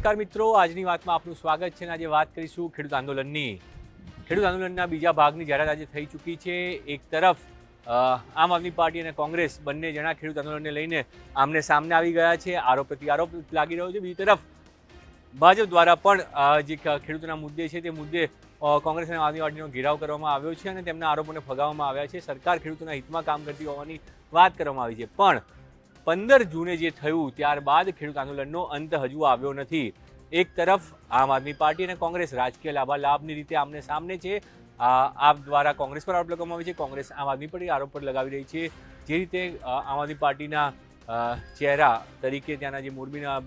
નમસ્કાર મિત્રો, આજની વાતમાં આપનું સ્વાગત છે. આજે વાત કરીશું ખેડૂત આંદોલનની. ખેડૂત આંદોલનના બીજા ભાગની જાહેરાત આજે થઈ ચૂકી છે. એક તરફ આમ આદમી પાર્ટી અને કોંગ્રેસ બંને જણા ખેડૂત આંદોલનને લઈને આમને સામને આવી ગયા છે. આરોપ પ્રત્યારોપ લાગી રહ્યો છે. બીજી તરફ ભાજપ દ્વારા પણ જે ખેડૂતોના મુદ્દે છે તે મુદ્દે કોંગ્રેસ અને આમ આદમી પાર્ટીનો ઘેરાવ કરવામાં આવ્યો છે અને તેમના આરોપોને ફગાવવામાં આવ્યા છે. સરકાર ખેડૂતોના હિતમાં કામ કરતી હોવાની વાત કરવામાં આવી છે, પણ 15 જૂને જે થયું ત્યારબાદ ખેડૂત આંદોલનનો અંત હજુ આવ્યો નથી. એક તરફ આમ આદમી પાર્ટી અને કોંગ્રેસ રાજકીય લાભાલાભની રીતે આમને સામને છે. આપ દ્વારા કોંગ્રેસ પર આરોપ લગાવવામાં આવે છે, કોંગ્રેસ આમ આદમી પાર્ટી આરોપ પર લગાવી રહી છે. જે રીતે આમ આદમી પાર્ટીના ચહેરા તરીકે ત્યાંના જે મોરબીના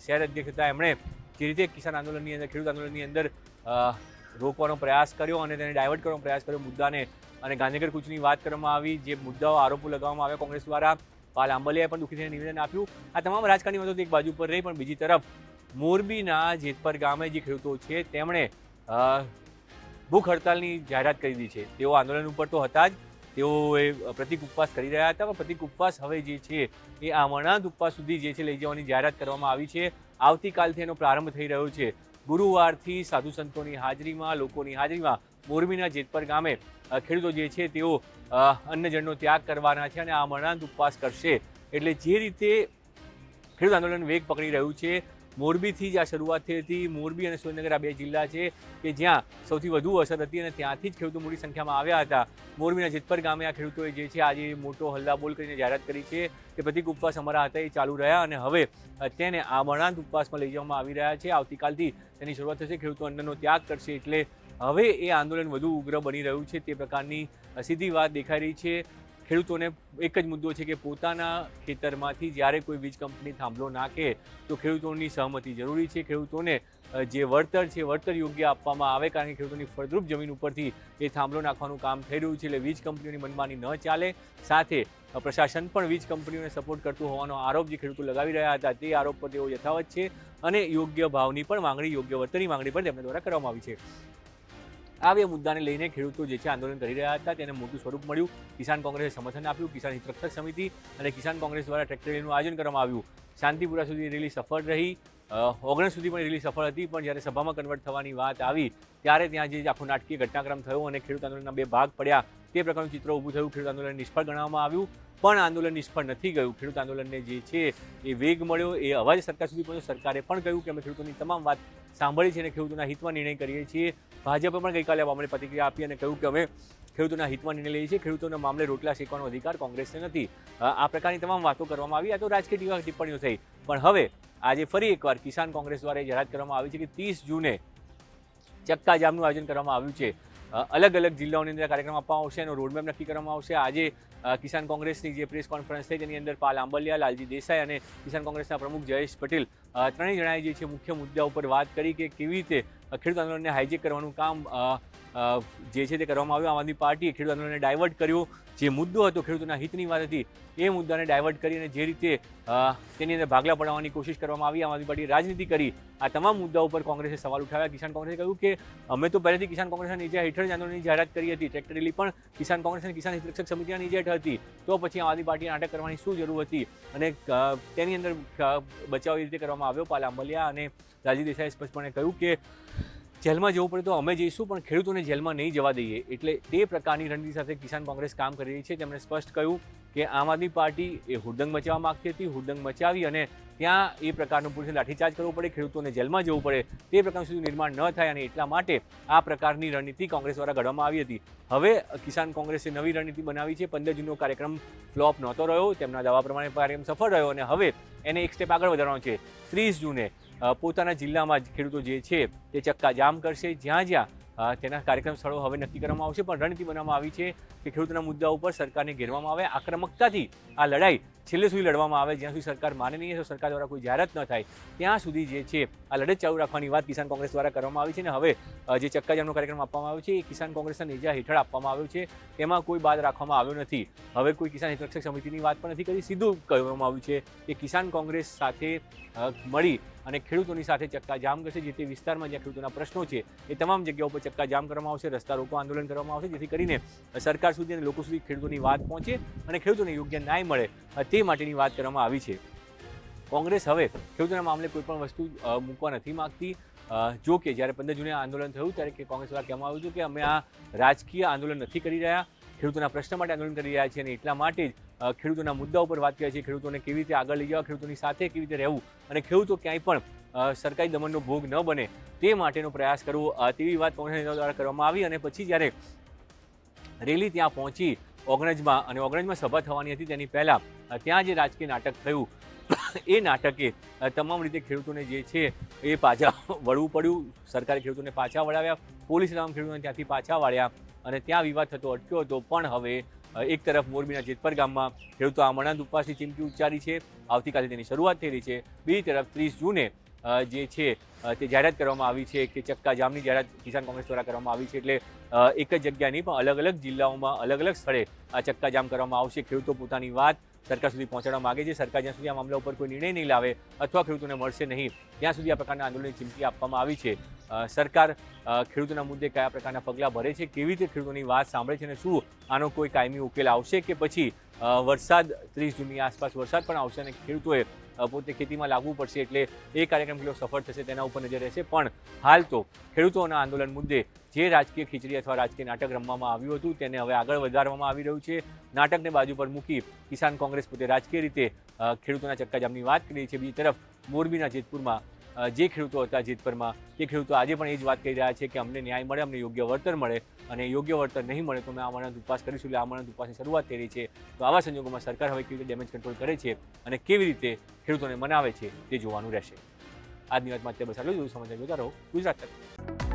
શહેર અધ્યક્ષ હતા, એમણે જે રીતે કિસાન આંદોલનની અંદર ખેડૂત આંદોલનની અંદર રોકવાનો પ્રયાસ કર્યો અને તેને ડાયવર્ટ કરવાનો પ્રયાસ કર્યો મુદ્દાને, અને ગાંધીનગર કૂચની વાત કરવામાં આવી, જે મુદ્દાઓ આરોપો લગાવવામાં આવ્યા કોંગ્રેસ દ્વારા. પાલ આંબલિયાએ પણ દુઃખી થઈને નિવેદન આપ્યું. આ તમામ રાજકારણી વાતો એક બાજુ પર રહી, પણ બીજી તરફ મોરબીના જેતપર ગામે જે ખેડૂતો છે તેમણે ભૂખ હડતાલની જાહેરાત કરી દીધી છે. તેઓ આંદોલન ઉપર તો હતા જ, તેઓએ પ્રતિક ઉપવાસ કરી રહ્યા હતા, પણ પ્રતિક ઉપવાસ હવે જે છે એ અમરનાથ ઉપવાસ સુધી જે છે લઈ જવાની જાહેરાત કરવામાં આવી છે. આવતીકાલથી એનો પ્રારંભ થઈ રહ્યો છે. ગુરુવારથી સાધુ સંતોની હાજરીમાં, લોકોની હાજરીમાં મોરબીના જેતપર ગામે ખેડૂતો જે છે તેઓ અન્નજળનો ત્યાગ કરવાના છે અને આ અમરનાથ ઉપવાસ કરશે. એટલે જે રીતે ખેડૂત આંદોલન વેગ પકડી રહ્યું છે, મોરબીથી જ આ શરૂઆત થઈ હતી. મોરબી અને સુરેન્દ્રનગર આ બે જિલ્લા છે કે જ્યાં સૌથી વધુ અસર હતી અને ત્યાંથી જ ખેડૂતો મોટી સંખ્યામાં આવ્યા હતા. મોરબીના જેતપર ગામે આ ખેડૂતોએ જે છે આજે મોટો હલ્લાબોલ કરીને જાહેરાત કરી છે કે પ્રતિક ઉપવાસ અમારા હતા એ ચાલુ રહ્યા અને હવે તેને અમરનાથ ઉપવાસમાં લઈ જવામાં આવી રહ્યા છે. આવતીકાલથી તેની શરૂઆત થશે. ખેડૂતો અન્નનો ત્યાગ કરશે, એટલે હવે એ આંદોલન વધુ ઉગ્ર બની રહ્યું છે. તે પ્રકારની સીધી વાત દેખાઈ રહી છે. ખેડૂતોને એક જ મુદ્દો છે કે પોતાના ખેતરમાંથી જ્યારે કોઈ વીજ કંપની થાંભલો નાખે તો ખેડૂતોની સહમતિ જરૂરી છે. ખેડૂતોને જે વળતર છે વળતર યોગ્ય આપવામાં આવે, કારણ કે ખેડૂતોની ફળદ્રુપ જમીન ઉપરથી એ થાંભલો નાખવાનું કામ થઈ રહ્યું છે. એટલે વીજ કંપનીઓની મનમાની ન ચાલે. સાથે પ્રશાસન પણ વીજ કંપનીઓને સપોર્ટ કરતું હોવાનો આરોપ જે ખેડૂતો લગાવી રહ્યા હતા તે આરોપ પર તેઓ યથાવત છે અને યોગ્ય ભાવની પણ માંગણી, યોગ્ય વળતરની માંગણી પણ તેમના દ્વારા કરવામાં આવી છે. આ બે મુદ્દાને લઈને ખેડૂતો જે છે આંદોલન કરી રહ્યા હતા તેને મોટું સ્વરૂપ મળ્યું. કિસાન કોંગ્રેસે સમર્થન આપ્યું. કિસાન હિતરક્ષક સમિતિ અને કિસાન કોંગ્રેસ દ્વારા ટ્રેક્ટર રેલીનું આયોજન કરવામાં આવ્યું. શાંતિપુરા સુધી રેલી સફળ રહી. ઓગણસ સુધી પણ રેલી સફળ હતી, પણ જ્યારે સભામાં કન્વર્ટ થવાની વાત આવી ત્યારે ત્યાં જે આખો નાટકીય ઘટનાક્રમ થયો અને ખેડૂત આંદોલનના બે ભાગ પડ્યા તે પ્રકારનું ચિત્ર ઊભું થયું. ખેડૂત આંદોલન નિષ્ફળ ગણવામાં આવ્યું, પણ આંદોલન નિષ્ફળ નથી ગયું. ખેડૂત આંદોલનને જે છે એ વેગ મળ્યો, એ અવાજ સરકાર સુધી પહોંચ્યો. સરકારે પણ કહ્યું કે અમે ખેડૂતોની તમામ વાત સાંભળી છે અને ખેડૂતોના હિતમાં નિર્ણય કરીએ છીએ. ભાજપે પણ ગઈકાલે આ મામલે પ્રતિક્રિયા આપી અને કહ્યું કે અમે ખેડૂતોના હિતમાં નિર્ણય લઈએ છીએ. ખેડૂતોના મામલે રોટલા શેકવાનો અધિકાર કોંગ્રેસને નથી. આ પ્રકારની તમામ વાતો કરવામાં આવી. આ તો રાજકીય ટિપ્પણીઓ થઈ, પણ હવે આજે ફરી એકવાર કિસાન કોંગ્રેસ દ્વારા જાહેરાત કરવામાં આવી છે કે 30 જૂને ચક્કાજામનું આયોજન કરવામાં આવ્યું છે. અલગ અલગ જિલ્લાઓની અંદર કાર્યક્રમ આપવામાં આવશે, એનો રોડમેપ નક્કી કરવામાં આવશે. આજે કિસાન કોંગ્રેસની જે પ્રેસ કોન્ફરન્સ થઈ તેની અંદર પાલ આંબલિયા, લાલજી દેસાઈ અને કિસાન કોંગ્રેસના પ્રમુખ જયેશ પટેલ ત્રણેય જણાએ જે છે મુખ્ય મુદ્દા ઉપર વાત કરી કે કેવી રીતે ખેડૂત આંદોલનને હાઇજેક કરવાનું કામ જે છે તે કરવામાં આવ્યું. આમ આદમી પાર્ટીએ ખેડૂત આંદોલનને ડાયવર્ટ કર્યો. જે મુદ્દો હતો ખેડૂતોના હિતની વાત હતી એ મુદ્દાને ડાયવર્ટ કરી અને જે રીતે તેની અંદર ભાગલા પડાવવાની કોશિશ કરવામાં આવી, આમ આદમી પાર્ટીએ રાજનીતિ કરી. આ તમામ મુદ્દાઓ ઉપર કોંગ્રેસે સવાલ ઉઠાવ્યા. કિસાન કોંગ્રેસે કહ્યું કે અમે તો પહેલેથી કિસાન કોંગ્રેસના નીચે હેઠળ આંદોલનની જાહેરાત કરી હતી. ટ્રેક્ટર રેલી પણ કિસાન કોંગ્રેસ અને કિસાન હિતરક્ષક સમિતિના નીચે હેઠળ હતી. તો પછી આમ આદમી પાર્ટીએ નાટક કરવાની શું જરૂર હતી? અને તેની અંદર બચાવ એ રીતે કરવામાં આવ્યો. પાલ આંબલિયા અને લાલજી દેસાઈએ સ્પષ્ટપણે કહ્યું કે જેલમાં જવું પડે તો અમે જઈશું, પણ ખેડૂતોને જેલમાં નહીં જવા દઈએ. એટલે તે પ્રકારની રણનીતિ સાથે કિસાન કોંગ્રેસ કામ કરી રહી છે. તેમણે સ્પષ્ટ કહ્યું કે આમ આદમી પાર્ટી એ હુડદંગ મચાવવા માંગતી હતી. હુડદંગ મચાવી અને ત્યાં એ પ્રકારનું પોલીસે લાઠીચાર્જ કરવો પડે, ખેડૂતોને જેલમાં જવું પડે, તે પ્રકારનું સુધી નિર્માણ ન થાય અને એટલા માટે આ પ્રકારની રણનીતિ કોંગ્રેસ દ્વારા ઘડવામાં આવી હતી. હવે કિસાન કોંગ્રેસે નવી રણનીતિ બનાવી છે. 15 જૂનનો કાર્યક્રમ ફ્લોપ નહોતો રહ્યો, તેમના દાવા પ્રમાણે કાર્યક્રમ સફળ રહ્યો અને હવે એને એક સ્ટેપ આગળ વધારવાનો છે. 30 જૂને પોતાના જિલ્લામાં જ ખેડૂતો જે છે તે ચક્કાજામ કરશે. જ્યાં તેના કાર્યક્રમ સ્થળો હવે નક્કી કરવામાં આવશે, પણ રણનીતિ બનાવવામાં આવી છે કે ખેડૂતોના મુદ્દા ઉપર સરકારને ઘેરવામાં આવે, આક્રમકતાથી આ લડાઈ છેલ્લે સુધી લડવામાં આવે. જ્યાં સુધી સરકાર માને નહીં, સરકાર દ્વારા કોઈ જાહેરાત ન થાય ત્યાં સુધી જે છે આ લડત ચાલુ રાખવાની વાત કિસાન કોંગ્રેસ દ્વારા કરવામાં આવી છે. અને હવે જે ચક્કાજામનો કાર્યક્રમ આપવામાં આવ્યો છે એ કિસાન કોંગ્રેસના નેજા હેઠળ આપવામાં આવ્યો છે. તેમાં કોઈ બાદ રાખવામાં આવ્યો નથી. હવે કોઈ કિસાન હિતરક્ષક સમિતિની વાત પણ નથી કરી. સીધું કહેવામાં આવ્યું છે કે કિસાન કોંગ્રેસ સાથે મળી અને ખેડૂતોની સાથે ચક્કાજામ કરશે. જે તે વિસ્તારમાં જ્યાં ખેડૂતોના પ્રશ્નો છે એ તમામ જગ્યાઓ પર ચક્કાજામ કરવામાં આવશે, રસ્તા રોકો આંદોલન કરવામાં આવશે, જેથી કરીને સરકાર સુધી અને લોકો સુધી ખેડૂતોની વાત પહોંચે અને ખેડૂતોને યોગ્ય ન્યાય મળે તે માટેની વાત કરવામાં આવી છે. કોંગ્રેસ હવે ખેડૂતોના મામલે કોઈ પણ વસ્તુ મૂકવા નથી માગતી. જો કે જ્યારે 15 જૂને આંદોલન થયું ત્યારે કે કોંગ્રેસ દ્વારા કહેવામાં આવ્યું હતું કે અમે આ રાજકીય આંદોલન નથી કરી રહ્યા, ખેડૂતોના પ્રશ્ન માટે આંદોલન કરી રહ્યા છીએ અને એટલા માટે જ ખેડૂતોના મુદ્દા ઉપર વાત કરીએ છીએ, ખેડૂતોને કેવી રીતે આગળ લઈ જવા, ખેડૂતોની સાથે કેવી રીતે રહેવું અને ખેડૂતો ક્યાંય પણ સરકારી દમનનો ભોગ ન બને તે માટેનો પ્રયાસ કરવો, તેવી વાત કોંગ્રેસ નેતાઓ દ્વારા કરવામાં આવી. અને પછી જ્યારે રેલી ત્યાં પહોંચી ઓગણજમાં અને ઓગણજમાં સભા થવાની હતી તેની પહેલાં ત્યાં જે રાજકીય નાટક થયું એ નાટકે તમામ રીતે ખેડૂતોને જે છે એ પાછા વળવું પડ્યું. સરકારે ખેડૂતોને પાછા વળાવ્યા, પોલીસે તમામ ખેડૂતોને ત્યાંથી પાછા વાળ્યા અને ત્યાં વિવાદ થતો અટક્યો હતો. પણ હવે એક તરફ મોરબીના જેતપર ગામમાં ખેડૂતો આમરણાંત ઉપવાસની ચીમકી ઉચ્ચારી છે, આવતીકાલે તેની શરૂઆત થઈ રહી છે. બીજી તરફ 30 જૂને જે છે તે જાહેરાત કરવામાં આવી છે કે ચક્કાજામની જાહેરાત કિસાન કોંગ્રેસ દ્વારા કરવામાં આવી છે. એટલે એક જ જગ્યા નહીં પણ અલગ અલગ જિલ્લાઓમાં અલગ અલગ સ્થળે આ ચક્કાજામ કરવામાં આવશે. ખેડૂતો પોતાની વાત સરકાર સુધી પહોંચાડવા માગે છે. સરકાર જ્યાં સુધી આ મામલા ઉપર કોઈ નિર્ણય નહીં લાવે અથવા ખેડૂતોને મળશે નહીં ત્યાં સુધી આ પ્રકારના આંદોલનની ચીમકી આપવામાં આવી છે. સરકાર ખેડૂતોના મુદ્દે કયા પ્રકારના પગલાં ભરે છે, કેવી રીતે ખેડૂતોની વાત સાંભળે છે અને શું આનો કોઈ કાયમી ઉકેલ આવશે કે પછી વરસાદ 30 જૂનની આસપાસ વરસાદ પણ આવશે અને ખેડૂતોએ પોતે ખેતીમાં લાગવું પડશે. એટલે એ કાર્યક્રમ કેટલો સફળ થશે તેના ઉપર નજર રહેશે. પણ હાલ તો ખેડૂતોના આંદોલન મુદ્દે જે રાજકીય ખીચડી અથવા રાજકીય નાટક રમવામાં આવ્યું હતું તેને હવે આગળ વધારવામાં આવી રહ્યું છે. નાટકને બાજુ પર મૂકી કિસાન કોંગ્રેસ પોતે રાજકીય રીતે ખેડૂતોના ચક્કાજામની વાત કરી રહી છે. બીજી તરફ મોરબીના જેતપુરમાં જે ખેડૂતો હતા જેતપરમાં તે ખેડૂતો આજે પણ એ જ વાત કહી રહ્યા છે કે અમને ન્યાય મળે, અમને યોગ્ય વળતર મળે અને યોગ્ય વળતર નહીં મળે તો અમે આમરણાંત ઉપવાસ કરીશું. એટલે આમરણાંત ઉપવાસની શરૂઆત થઈ રહી છે. તો આવા સંજોગોમાં સરકાર હવે કેવી રીતે ડેમેજ કંટ્રોલ કરે છે અને કેવી રીતે ખેડૂતોને મનાવે છે તે જોવાનું રહેશે. આજની વાતમાં અત્યારે બસ આટલું જ. સમાચાર જોતા રહો ગુજરાત તક.